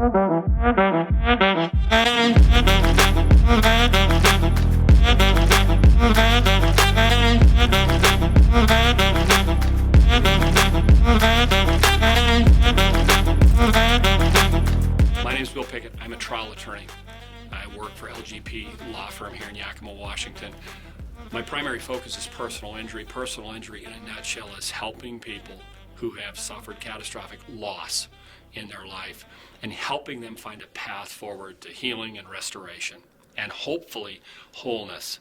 I'm a trial attorney. I work for LGP law firm here in Yakima, Washington. My primary focus is personal injury. Personal injury, in a nutshell, is helping people who have suffered catastrophic loss in their life and helping them find a path forward to healing and restoration and hopefully wholeness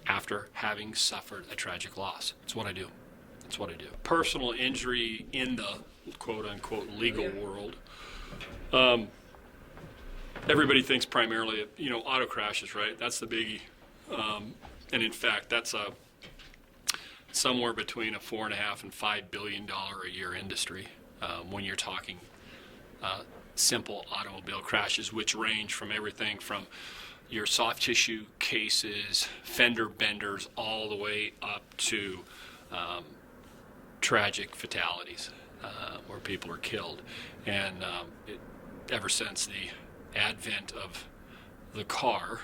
after having suffered a tragic loss. That's what I do. That's what I do. Personal injury in the quote-unquote legal world. Everybody thinks primarily of, auto crashes, right? That's the biggie. And in fact, that's somewhere between a $4.5 and $5 billion a year industry when you're talking simple automobile crashes, which range from everything from your soft tissue cases, fender benders, all the way up to tragic fatalities where people are killed. And ever since the advent of the car,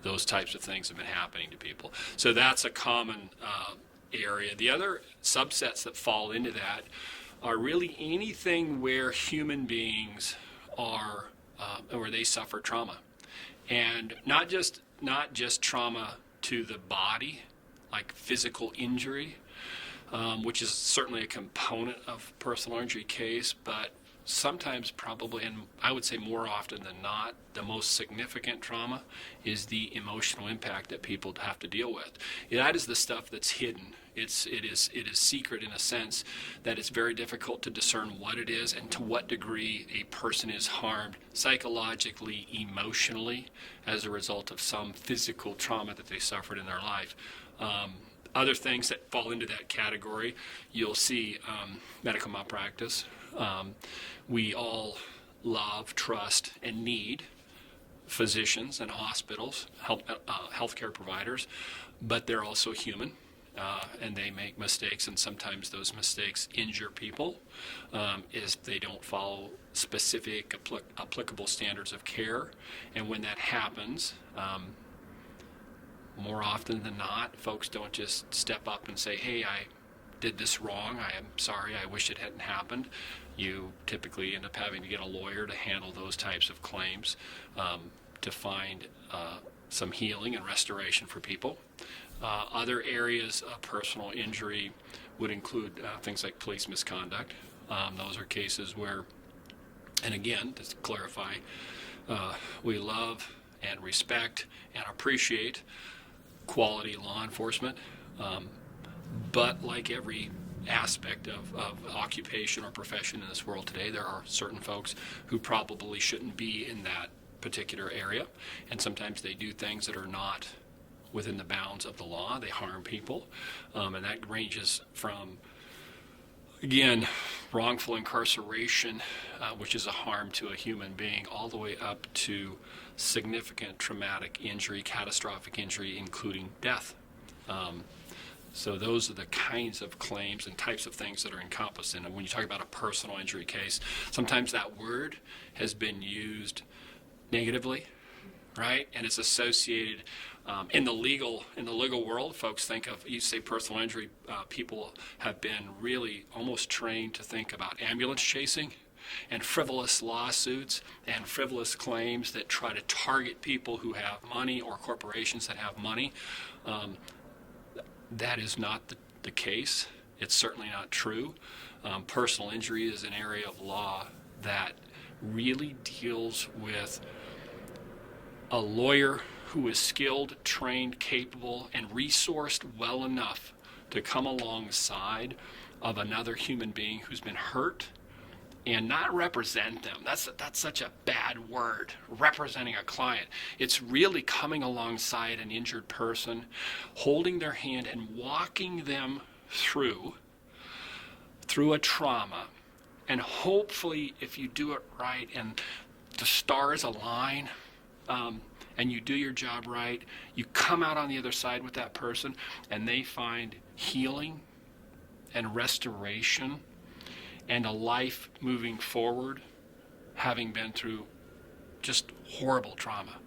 those types of things have been happening to people. So that's a common area. The other subsets that fall into that are really anything where human beings are, where they suffer trauma, and not just trauma to the body, like physical injury, which is certainly a component of personal injury case, but sometimes, probably, and I would say more often than not, the most significant trauma is the emotional impact that people have to deal with. That is the stuff that's hidden. It is secret in a sense that it's very difficult to discern what it is and to what degree a person is harmed psychologically, emotionally, as a result of some physical trauma that they suffered in their life. Other things that fall into that category, you'll see medical malpractice. We all love, trust, and need physicians and hospitals, healthcare providers, but they're also human, and they make mistakes, and sometimes those mistakes injure people if they don't follow specific applicable standards of care. And when that happens, more often than not, folks don't just step up and say, hey, I did this wrong, I am sorry, I wish it hadn't happened. You typically end up having to get a lawyer to handle those types of claims to find some healing and restoration for people. Other areas of personal injury would include things like police misconduct. Those are cases where, and again, to clarify, we love and respect and appreciate quality law enforcement, but like every aspect of occupation or profession in this world today, there are certain folks who probably shouldn't be in that particular area, and sometimes they do things that are not within the bounds of the law. They harm people, and that ranges from, again, wrongful incarceration, which is a harm to a human being, all the way up to significant traumatic injury, catastrophic injury, including death. So those are the kinds of claims and types of things that are encompassed in it. When you talk about a personal injury case, sometimes that word has been used negatively, right? And it's associated in the legal world. Folks think of, you say personal injury, people have been really almost trained to think about ambulance chasing and frivolous lawsuits and frivolous claims that try to target people who have money or corporations that have money. That is not the case. It's certainly not true. Personal injury is an area of law that really deals with a lawyer who is skilled, trained, capable, and resourced well enough to come alongside of another human being who's been hurt and not represent them. That's such a bad word, representing a client. It's really coming alongside an injured person, holding their hand and walking them through a trauma. And hopefully, if you do it right and the stars align, and you do your job right, you come out on the other side with that person and they find healing and restoration and a life moving forward having been through just horrible trauma.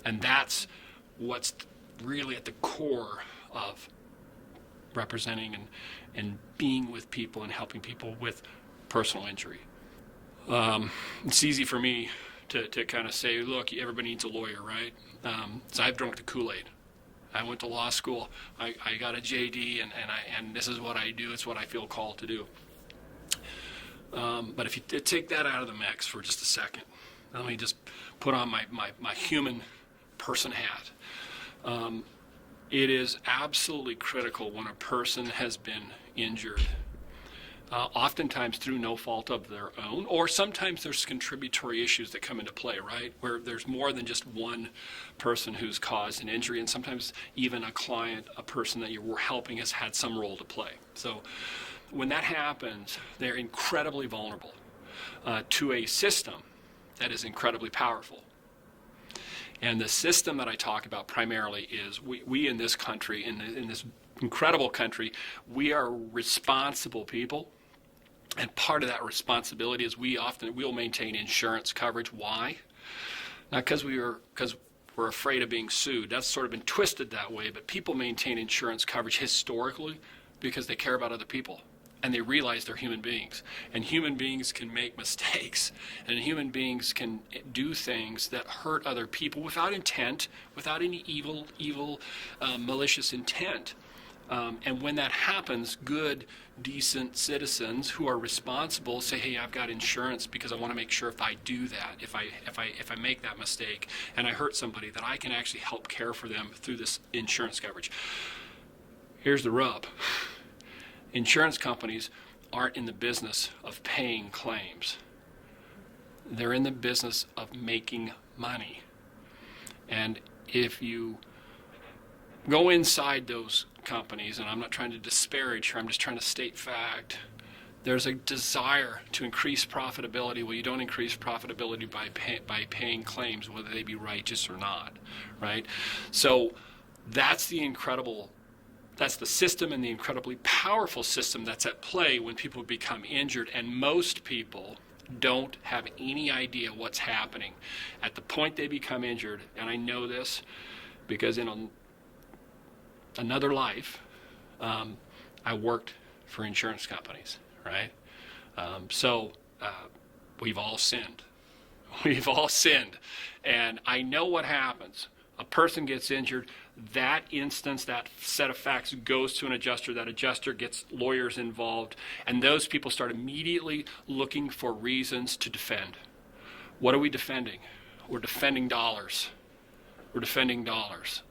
And that's what's really at the core of representing and being with people and helping people with personal injury. It's easy for me to kind of say, look, everybody needs a lawyer, right? So I've drunk the Kool-Aid. I went to law school. I got a JD, and this is what I do. It's what I feel called to do. But if you take that out of the mix for just a second, let me just put on my human person hat. It is absolutely critical when a person has been injured, oftentimes through no fault of their own, or sometimes there's contributory issues that come into play, right? Where there's more than just one person who's caused an injury, and sometimes even a client, a person that you're helping has had some role to play. So when that happens, they're incredibly vulnerable to a system that is incredibly powerful. And the system that I talk about primarily is we in this country, in this incredible country, we are responsible people. And part of that responsibility is we'll maintain insurance coverage. Why? Not because we're afraid of being sued. That's sort of been twisted that way, but people maintain insurance coverage historically because they care about other people. And they realize they're human beings. And human beings can make mistakes. And human beings can do things that hurt other people without intent, without any evil, malicious intent. And when that happens, good, decent citizens who are responsible say, hey, I've got insurance because I want to make sure if I do that, if I make that mistake and I hurt somebody, that I can actually help care for them through this insurance coverage. Here's the rub. Insurance companies aren't in the business of paying claims. They're in the business of making money. And if you go inside those companies, and I'm not trying to disparage here, I'm just trying to state fact, there's a desire to increase profitability. Well, you don't increase profitability by paying claims, whether they be righteous or not, right? So that's the system and the incredibly powerful system that's at play when people become injured, and most people don't have any idea what's happening at the point they become injured. And I know this because in another life, I worked for insurance companies, right? So we've all sinned. We've all sinned. And I know what happens. A person gets injured, that instance, that set of facts goes to an adjuster. That adjuster gets lawyers involved, and those people start immediately looking for reasons to defend. What are we defending? We're defending dollars. We're defending dollars.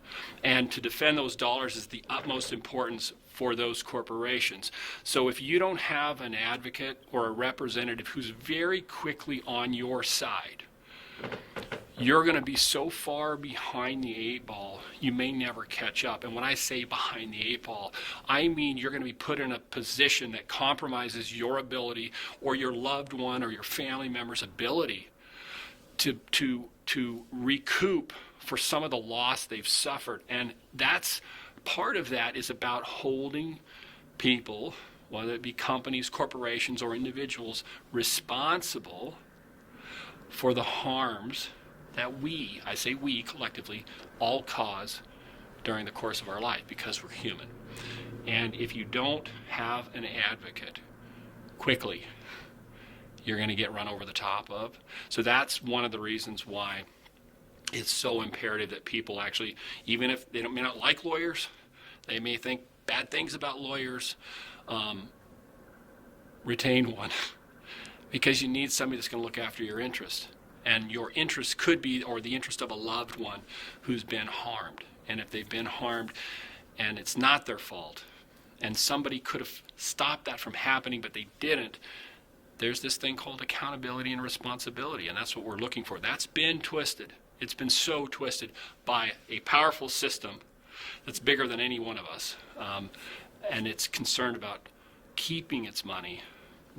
And to defend those dollars is the utmost importance for those corporations. So if you don't have an advocate or a representative who's very quickly on your side, you're going to be so far behind the eight ball, you may never catch up. And when I say behind the eight ball, I mean you're going to be put in a position that compromises your ability or your loved one or your family member's ability to recoup for some of the loss they've suffered. And that's part of that is about holding people, whether it be companies, corporations, or individuals, responsible for the harms that I say we collectively, all cause during the course of our life because we're human. And if you don't have an advocate maybe you're going to get run over the top of. So that's one of the reasons why it's so imperative that people actually, even if they may not like lawyers, they may think bad things about lawyers, retain one. Because you need somebody that's going to look after your interest. And your interest could be, or the interest of a loved one who's been harmed. And if they've been harmed and it's not their fault, and somebody could have stopped that from happening, but they didn't, there's this thing called accountability and responsibility, and that's what we're looking for. That's been twisted. It's been so twisted by a powerful system that's bigger than any one of us. And it's concerned about keeping its money,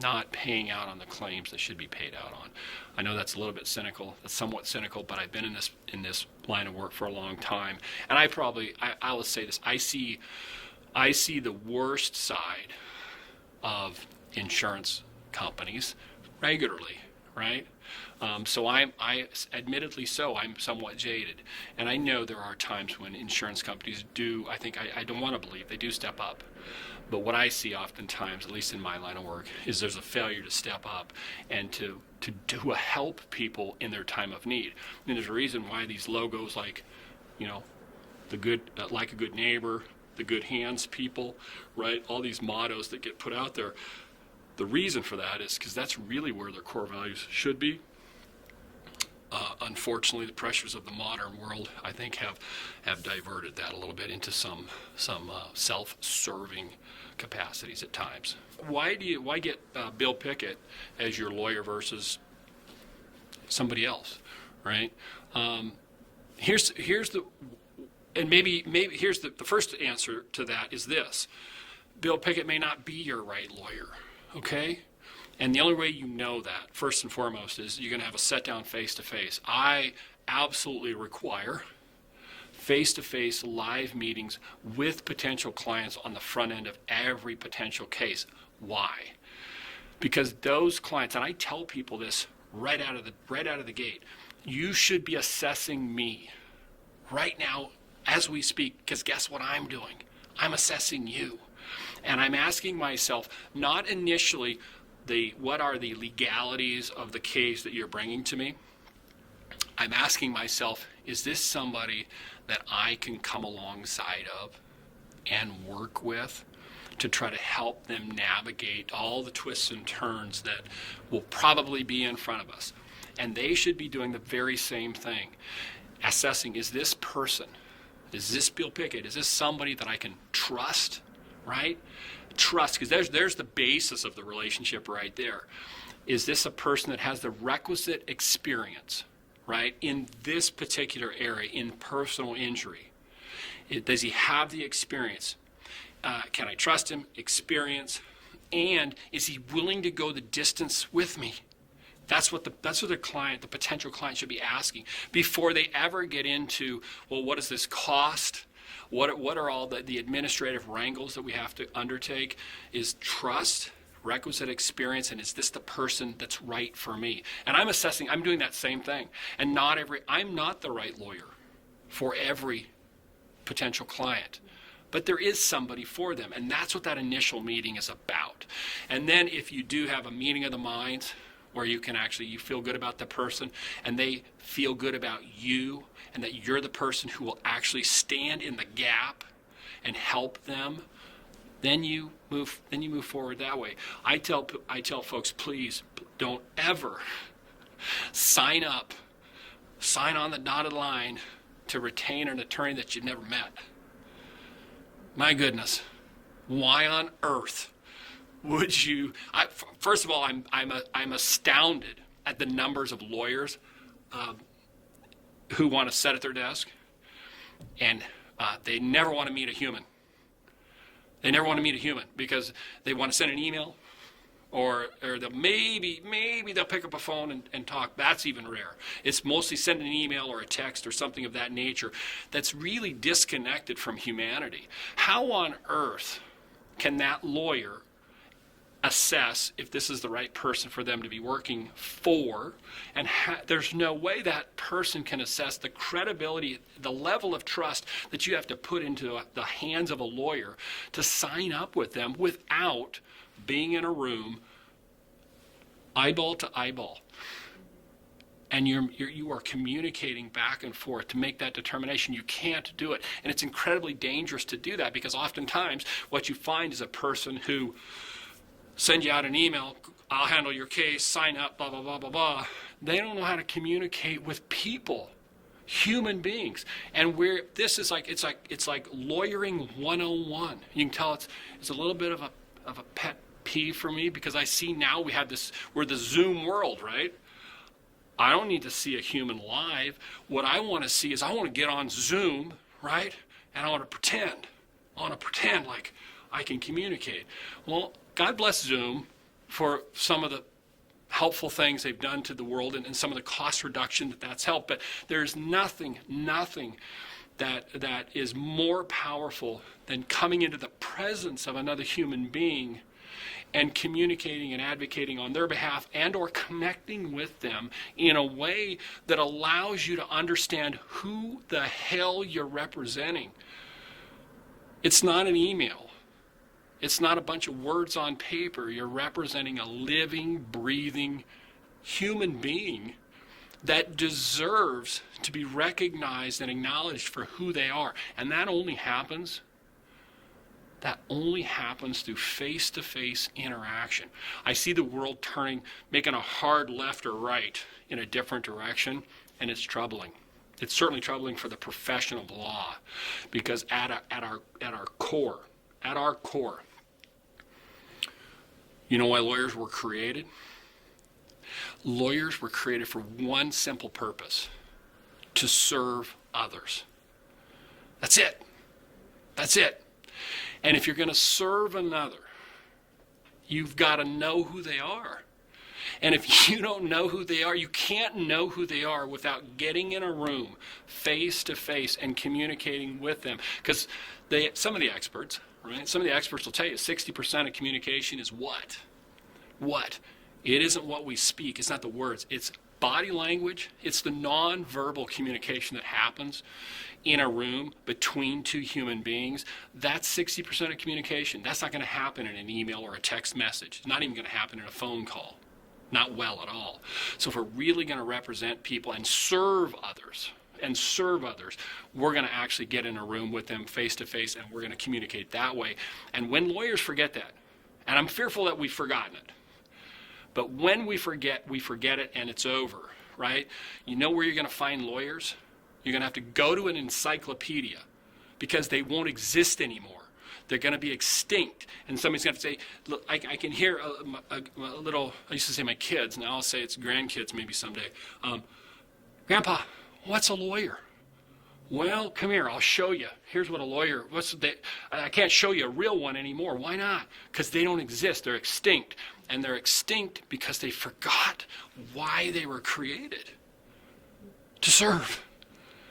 not paying out on the claims that should be paid out on. I know that's a little bit cynical, that's somewhat cynical, but I've been in this line of work for a long time. And I will say this, I see the worst side of insurance companies regularly, right? So admittedly so, I'm somewhat jaded. And I know there are times when insurance companies do, I don't want to believe, they do step up. But what I see oftentimes, at least in my line of work, is there's a failure to step up and to help people in their time of need. And there's a reason why these logos like, the good, like a good neighbor, the good hands people, right? All these mottos that get put out there. The reason for that is because that's really where their core values should be. Unfortunately, the pressures of the modern world, I think, have diverted that a little bit into some self-serving capacities at times. Why get Bill Pickett as your lawyer versus somebody else, right? Here's the first answer to that is this: Bill Pickett may not be your right lawyer, okay? And the only way you know that, first and foremost, is you're going to have a sit-down face-to-face. I absolutely require face-to-face live meetings with potential clients on the front end of every potential case. Why? Because those clients, and I tell people this right out of the gate, you should be assessing me right now as we speak, because guess what I'm doing? I'm assessing you. And I'm asking myself, not initially, what are the legalities of the case that you're bringing to me? I'm asking myself, is this somebody that I can come alongside of and work with to try to help them navigate all the twists and turns that will probably be in front of us? And they should be doing the very same thing. Assessing, is this person, is this Bill Pickett, is this somebody that I can trust, right? Trust, because there's the basis of the relationship right there. Is this a person that has the requisite experience, right, in this particular area, in personal injury? Does he have the experience? Can I trust him? Experience. And is he willing to go the distance with me? That's what the potential client should be asking before they ever get into, well, what does this cost? What are all the administrative wrangles that we have to undertake? Is trust, requisite experience, and is this the person that's right for me? And I'm doing that same thing. And I'm not the right lawyer for every potential client. But there is somebody for them, and that's what that initial meeting is about. And then if you do have a meeting of the minds, where you feel good about the person and they feel good about you, and that you're the person who will actually stand in the gap and help them, then you move forward that way. I tell folks, please don't ever sign on the dotted line to retain an attorney that you've never met. My goodness, why on earth would you? First of all, I'm astounded at the numbers of lawyers who want to sit at their desk and they never want to meet a human. They never want to meet a human because they want to send an email, or maybe they'll pick up a phone and talk. That's even rare. It's mostly send an email or a text or something of that nature that's really disconnected from humanity. How on earth can that lawyer assess if this is the right person for them to be working for? And there's no way that person can assess the credibility, the level of trust that you have to put into the hands of a lawyer to sign up with them without being in a room eyeball to eyeball. And you are communicating back and forth to make that determination. You can't do it. And it's incredibly dangerous to do that, because oftentimes what you find is a person who send you out an email, I'll handle your case, sign up, blah, blah, blah, blah, blah. They don't know how to communicate with people, human beings. And it's like lawyering 101. You can tell it's a little bit of a pet peeve for me, because I see now we're the Zoom world, right? I don't need to see a human live. What I want to see is I want to get on Zoom, right? And I want to pretend like I can communicate. Well, God bless Zoom for some of the helpful things they've done to the world and some of the cost reduction that's helped. But there's nothing that is more powerful than coming into the presence of another human being and communicating and advocating on their behalf and or connecting with them in a way that allows you to understand who the hell you're representing. It's not an email. It's not a bunch of words on paper. You're representing a living, breathing human being that deserves to be recognized and acknowledged for who they are. And that only happens through face-to-face interaction. I see the world turning, making a hard left or right in a different direction, and it's troubling. It's certainly troubling for the profession of law, because at our core, you know why lawyers were created? Lawyers were created for one simple purpose: to serve others. That's it. That's it. And if you're going to serve another, you've got to know who they are. And if you don't know who they are, you can't know who they are without getting in a room face to face and communicating with them. Because some of the experts will tell you 60% of communication is what? What? It isn't what we speak. It's not the words. It's body language. It's the nonverbal communication that happens in a room between two human beings. That's 60% of communication. That's not going to happen in an email or a text message. It's not even going to happen in a phone call. Not well at all. So if we're really going to represent people and serve others, we're going to actually get in a room with them face to face, and we're going to communicate that way. And when lawyers forget that, and I'm fearful that we've forgotten it, but when we forget it and it's over, right? You know where you're going to find lawyers? You're going to have to go to an encyclopedia, because they won't exist anymore. They're going to be extinct. And somebody's going to say, look, I can hear a little, I used to say my kids, now I'll say it's grandkids maybe someday. Grandpa, what's a lawyer? Well, come here, I'll show you. Here's what a lawyer, I can't show you a real one anymore. Why not? Because they don't exist. They're extinct. And they're extinct because they forgot why they were created. To serve.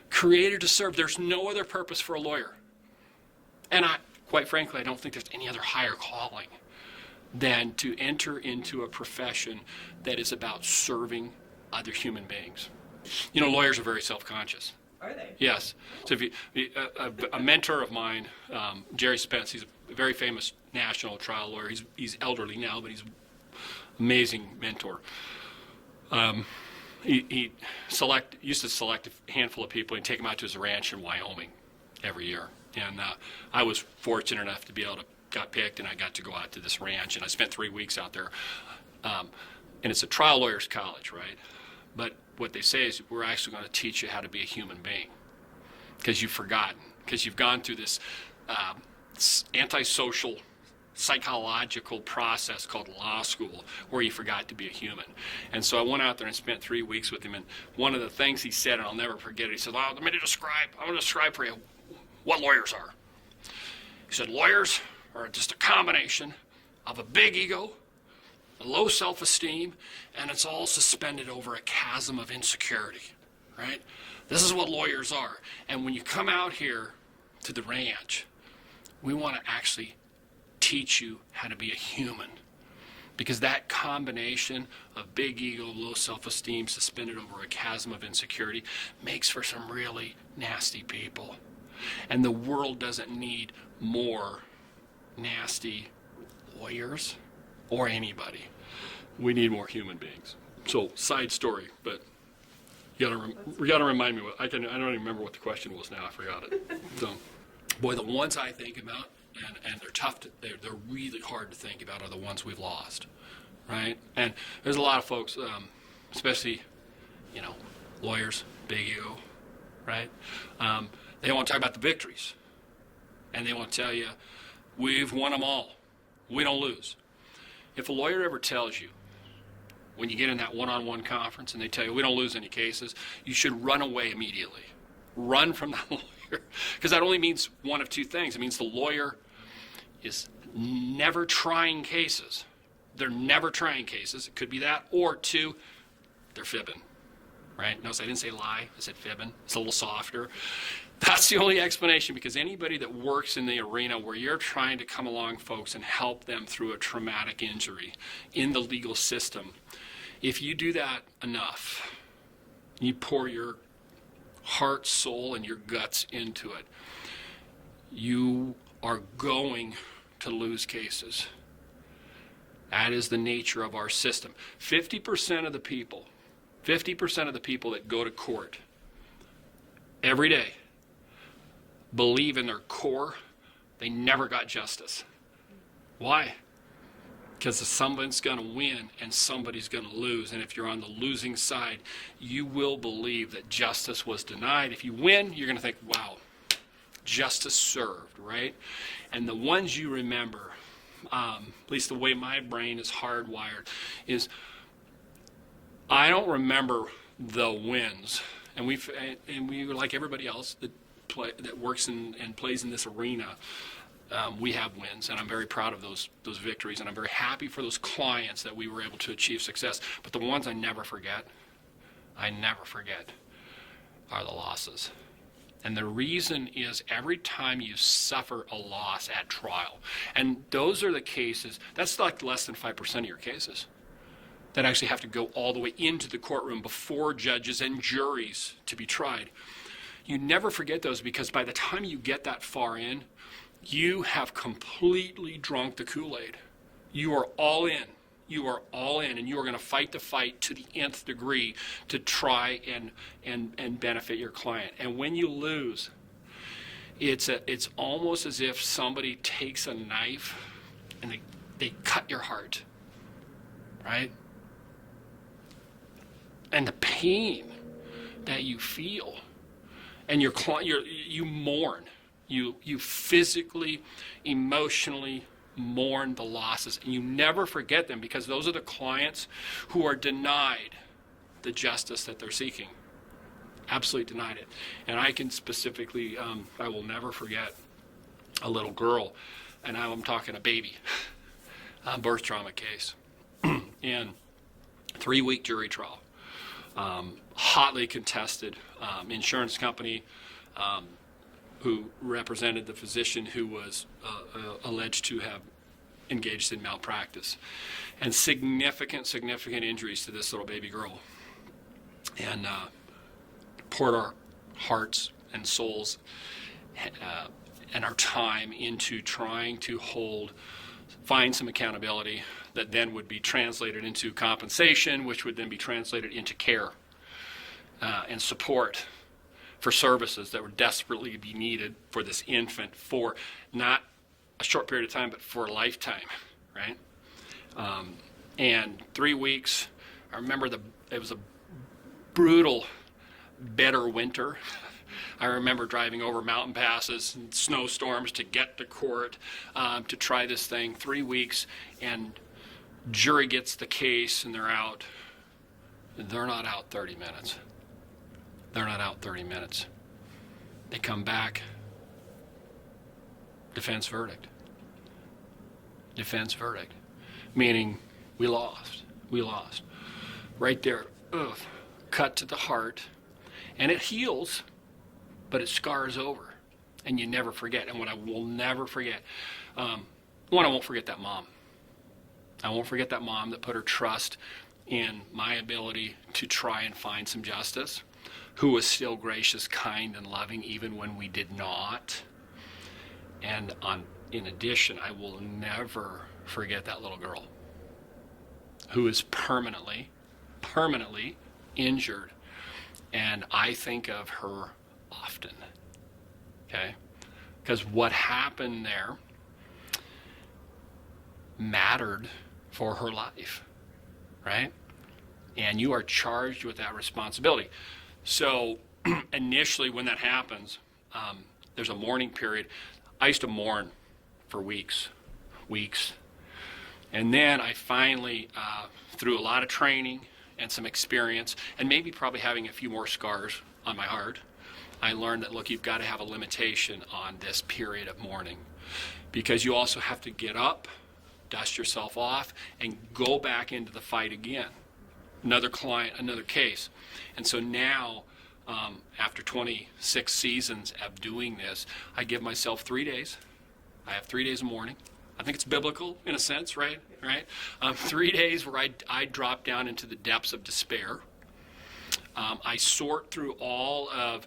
Created to serve. There's no other purpose for a lawyer. And quite frankly, I don't think there's any other higher calling than to enter into a profession that is about serving other human beings. You know, lawyers are very self-conscious. Are they? Yes. So if a mentor of mine, Jerry Spence, he's a very famous national trial lawyer. He's elderly now, but he's an amazing mentor. He used to select a handful of people and take them out to his ranch in Wyoming every year. And I was fortunate enough to be able to got picked, and I got to go out to this ranch, and I spent 3 weeks out there. And it's a trial lawyer's college, right? But what they say is, we're actually going to teach you how to be a human being, because you've forgotten, because you've gone through this antisocial psychological process called law school, where you forgot to be a human. And so I went out there and spent 3 weeks with him, and one of the things he said, and I'll never forget it, he said, I'm going to describe for you what lawyers are. He said, lawyers are just a combination of a big ego, a low self-esteem, and it's all suspended over a chasm of insecurity, right? This is what lawyers are. And when you come out here to the ranch, we want to actually teach you how to be a human. Because that combination of big ego, low self-esteem, suspended over a chasm of insecurity makes for some really nasty people. And the world doesn't need more nasty lawyers or anybody. We need more human beings. So, side story, but you gotta remind me I don't even remember what the question was now. I forgot it. So, boy, the ones I think about, and they're tough. They're really hard to think about, are the ones we've lost, right? And there's a lot of folks, especially, lawyers, big ego, right? They want to talk about the victories, and they want to tell you, we've won them all. We don't lose. If a lawyer ever tells you, when you get in that one-on-one conference and they tell you, we don't lose any cases, you should run away immediately. Run from that lawyer. Because that only means one of two things. It means the lawyer is never trying cases. They're never trying cases. It could be that. Or two, they're fibbing. Right? Notice I didn't say lie. I said fibbing. It's a little softer. That's the only explanation, because anybody that works in the arena where you're trying to come along, folks, and help them through a traumatic injury in the legal system, if you do that enough, you pour your heart, soul, and your guts into it, you are going to lose cases. That is the nature of our system. 50% of the people that go to court every day believe in their core they never got justice. Why? Because someone's going to win and somebody's going to lose. And if you're on the losing side, you will believe that justice was denied. If you win, you're going to think, wow, justice served, right? And the ones you remember, at least the way my brain is hardwired, is I don't remember the wins. And we like everybody else that works and plays in this arena, we have wins, and I'm very proud of those victories, and I'm very happy for those clients that we were able to achieve success. But the ones I never forget, are the losses. And the reason is every time you suffer a loss at trial, and those are the cases, that's like less than 5% of your cases that actually have to go all the way into the courtroom before judges and juries to be tried. You never forget those, because by the time you get that far in, you have completely drunk the Kool-Aid. You are all in. You are all in, and you are going to fight the fight to the nth degree to try and benefit your client. And when you lose, it's almost as if somebody takes a knife and they cut your heart, right? And the pain that you feel, and you mourn. You physically, emotionally mourn the losses, and you never forget them, because those are the clients who are denied the justice that they're seeking. Absolutely denied it. And I can specifically, I will never forget a little girl, and now I'm talking a baby, birth trauma case, and 3-week jury trial. Hotly contested, insurance company who represented the physician who was alleged to have engaged in malpractice, and significant injuries to this little baby girl, and poured our hearts and souls and our time into trying to find some accountability that then would be translated into compensation, which would then be translated into care and support for services that would desperately be needed for this infant for not a short period of time, but for a lifetime, right? And 3 weeks, I remember it was a brutal, bitter winter. I remember driving over mountain passes and snowstorms to get to court to try this thing. 3 weeks, and jury gets the case, and they're out. They're not out 30 minutes. They're not out 30 minutes. They come back. Defense verdict. Defense verdict. Meaning we lost. We lost. Right there. Ugh. Cut to the heart. And it heals, but it scars over. And you never forget. And what I will never forget, I won't forget that mom. I won't forget that mom that put her trust in my ability to try and find some justice, who was still gracious, kind, and loving even when we did not. And in addition, I will never forget that little girl who is permanently injured. And I think of her often, okay? Because what happened there mattered for her life, right? And you are charged with that responsibility. So initially when that happens, there's a mourning period. I used to mourn for weeks. And then I finally, through a lot of training and some experience, and maybe probably having a few more scars on my heart, I learned that, look, you've got to have a limitation on this period of mourning, because you also have to get up, dust yourself off, and go back into the fight again. Another client, another case. And so now After 26 seasons of doing this, I give myself 3 days. I have 3 days of mourning. I think it's biblical in a sense, right? 3 days where I drop down into the depths of despair. I sort through all of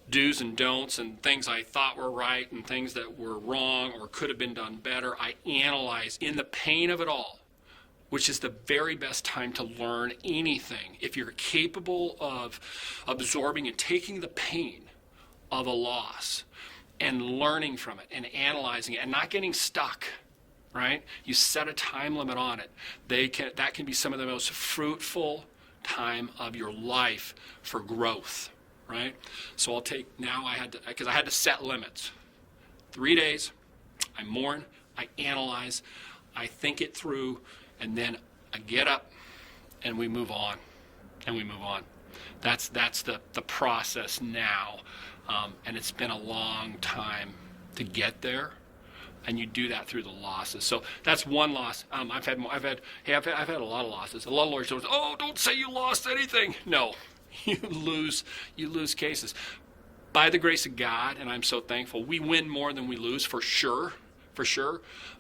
do's and don'ts and things I thought were right and things that were wrong or could have been done better. I analyze in the pain of it all, which is the very best time to learn anything. If you're capable of absorbing and taking the pain of a loss and learning from it and analyzing it and not getting stuck, right? You set a time limit on it. That can be some of the most fruitful time of your life for growth, right? So I'll take, because I had to set limits. 3 days, I mourn, I analyze, I think it through, and then I get up and we move on. That's the process now. And it's been a long time to get there. And you do that through the losses. So that's one loss. I've had a lot of losses. A lot of lawyers say, "Oh, don't say you lost anything." No, you lose cases. By the grace of God, and I'm so thankful, we win more than we lose for sure.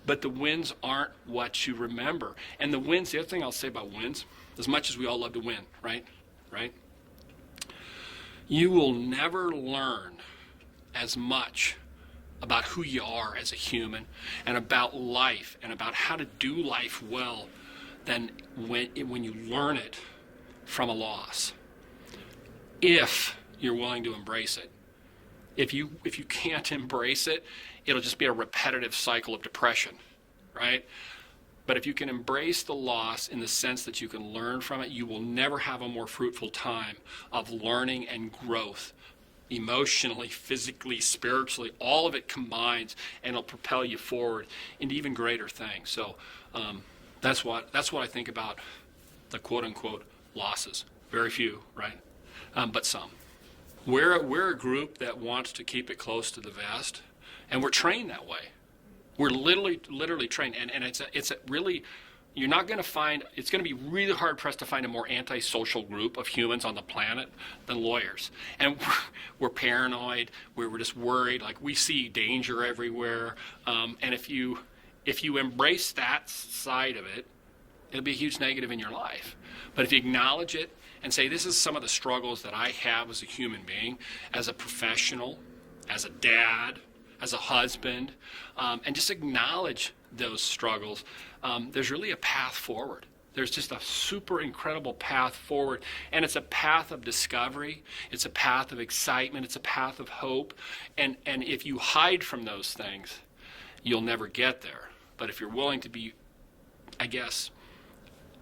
But the wins aren't what you remember. And the wins, the other thing I'll say about wins, as much as we all love to win, right? You will never learn as much about who you are as a human and about life and about how to do life well than when you learn it from a loss. If you're willing to embrace it. If you can't embrace it, it'll just be a repetitive cycle of depression, right? But if you can embrace the loss in the sense that you can learn from it, you will never have a more fruitful time of learning and growth. Emotionally, physically, spiritually, all of it combines, and it'll propel you forward into even greater things. So that's what I think about the quote-unquote losses. Very few, right? But some. We're a group that wants to keep it close to the vest, and we're trained that way. We're literally trained, and it's a really. You're not going to find, it's going to be really hard pressed to find a more antisocial group of humans on the planet than lawyers. And we're paranoid, we're just worried, like we see danger everywhere. And if you embrace that side of it, it'll be a huge negative in your life. But if you acknowledge it and say, this is some of the struggles that I have as a human being, as a professional, as a dad, as a husband, and just acknowledge those struggles, there's really a path forward. There's just a super incredible path forward, and it's a path of discovery. It's a path of excitement. It's a path of hope. And if you hide from those things, you'll never get there. But if you're willing to be, I guess,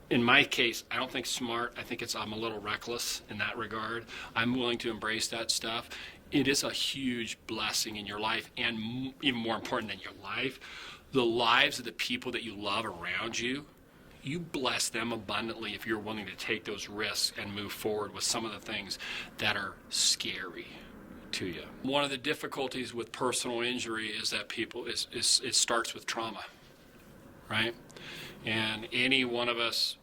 in my case, I don't think smart. I think I'm a little reckless in that regard. I'm willing to embrace that stuff. It is a huge blessing in your life, and even more important than your life, the lives of the people that you love around you. You bless them abundantly if you're willing to take those risks and move forward with some of the things that are scary to you. One of the difficulties with personal injury is that it starts with trauma, right? And any one of us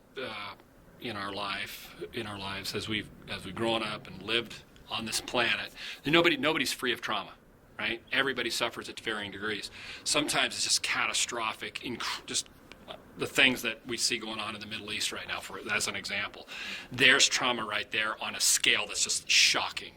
in our lives, as we've grown up and lived on this planet, nobody's free of trauma. Right? Everybody suffers at varying degrees. Sometimes it's just catastrophic, just the things that we see going on in the Middle East right now, as an example. There's trauma right there on a scale that's just shocking.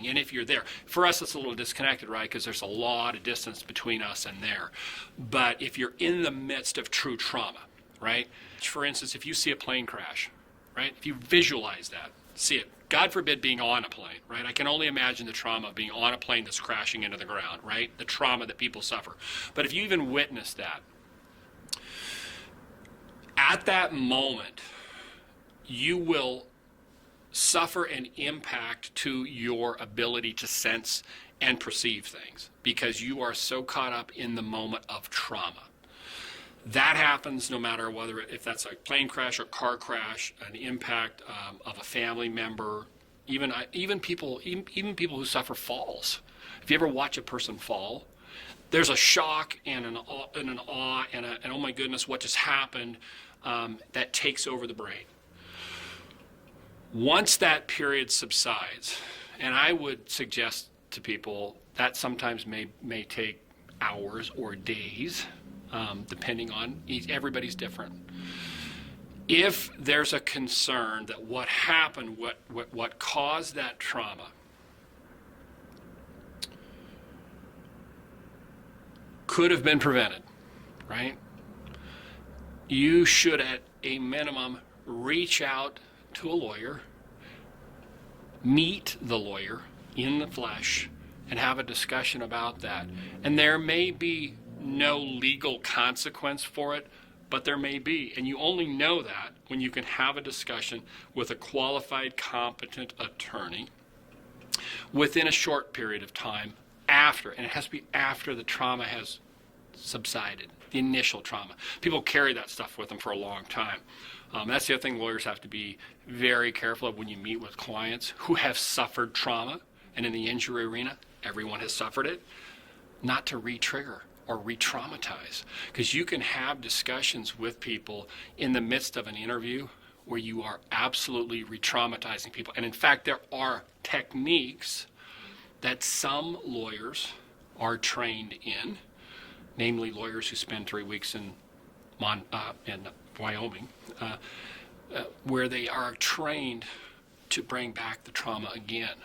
And if you're there, for us it's a little disconnected, right? Because there's a lot of distance between us and there. But if you're in the midst of true trauma, right? For instance, if you see a plane crash, right? If you visualize that, see it. God forbid being on a plane, right? I can only imagine the trauma of being on a plane that's crashing into the ground, right? The trauma that people suffer. But if you even witness that, at that moment, you will suffer an impact to your ability to sense and perceive things because you are so caught up in the moment of trauma. That happens no matter if that's a plane crash or car crash, an impact of a family member, even people who suffer falls. If you ever watch a person fall, there's a shock and an awe and oh my goodness, what just happened, that takes over the brain. Once that period subsides And I would suggest to people that sometimes may take hours or days, depending on everybody's different. If there's a concern that what happened, what caused that trauma, could have been prevented, right? You should, at a minimum, reach out to a lawyer, meet the lawyer in the flesh, and have a discussion about that. And there may be no legal consequence for it, but there may be. And you only know that when you can have a discussion with a qualified, competent attorney within a short period of time after, and it has to be after the trauma has subsided, the initial trauma. People carry that stuff with them for a long time. That's the other thing lawyers have to be very careful of when you meet with clients who have suffered trauma. And in the injury arena, everyone has suffered it. Not to re-trigger or re-traumatize. Because you can have discussions with people in the midst of an interview where you are absolutely re-traumatizing people. And in fact, there are techniques that some lawyers are trained in, namely lawyers who spend 3 weeks in Wyoming, where they are trained to bring back the trauma again.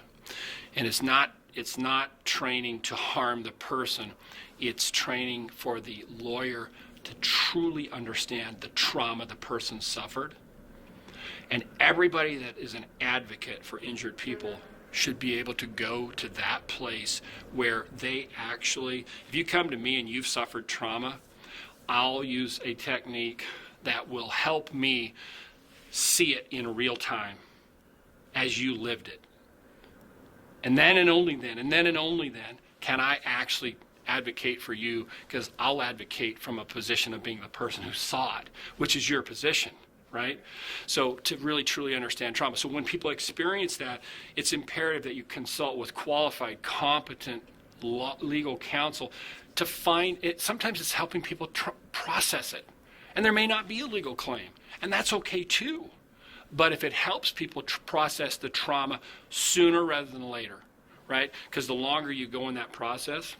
And it's not training to harm the person. It's training for the lawyer to truly understand the trauma the person suffered. And everybody that is an advocate for injured people should be able to go to that place where they actually, if you come to me and you've suffered trauma, I'll use a technique that will help me see it in real time as you lived it. And then and only then can I actually advocate for you, because I'll advocate from a position of being the person who saw it, which is your position, right? So to really truly understand trauma. So when people experience that, it's imperative that you consult with qualified, competent legal counsel to find it. Sometimes it's helping people process it. And there may not be a legal claim, and that's okay too. But if it helps people process the trauma sooner rather than later, right? Because the longer you go in that process,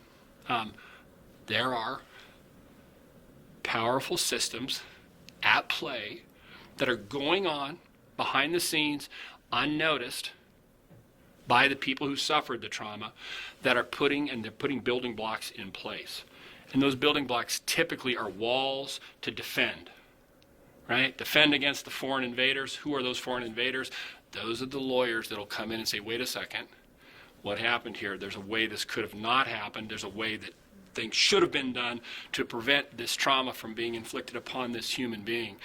there are powerful systems at play that are going on behind the scenes, unnoticed by the people who suffered the trauma, that are putting building blocks in place. And those building blocks typically are walls to defend. Right? Defend against the foreign invaders. Who are those foreign invaders? Those are the lawyers that'll come in and say, wait a second, what happened here? There's a way this could have not happened. There's a way that things should have been done to prevent this trauma from being inflicted upon this human being.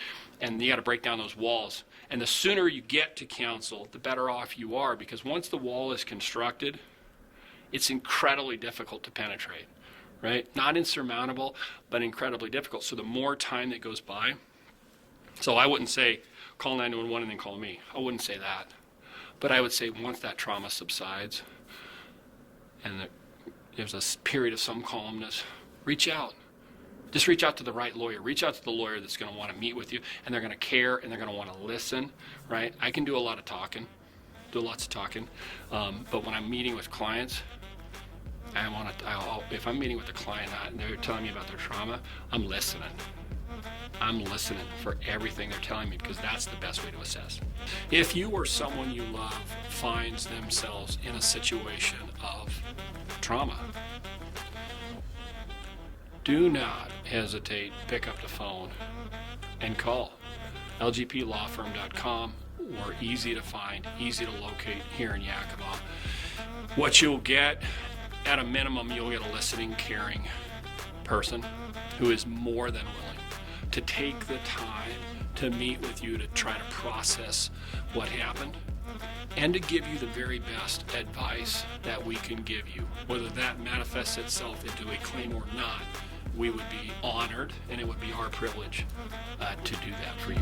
And you got to break down those walls. And the sooner you get to counsel, the better off you are, because once the wall is constructed, it's incredibly difficult to penetrate, right? Not insurmountable, but incredibly difficult. So the more time that goes by, so I wouldn't say call 911 and then call me. I wouldn't say that. But I would say once that trauma subsides and there's a period of some calmness, reach out. Just reach out to the right lawyer. Reach out to the lawyer that's going to want to meet with you, and they're going to care, and they're going to want to listen, right? I can do a lot of talking, lots of talking, but when I'm meeting with clients, if I'm meeting with a client and they're telling me about their trauma, I'm listening. I'm listening for everything they're telling me, because that's the best way to assess. If you or someone you love finds themselves in a situation of trauma, do not hesitate. Pick up the phone and call. lgplawfirm.com. We're easy to find, easy to locate here in Yakima. What you'll get, at a minimum, you'll get a listening, caring person who is more than willing to take the time to meet with you to try to process what happened and to give you the very best advice that we can give you. Whether that manifests itself into a claim or not, we would be honored, and it would be our privilege to do that for you.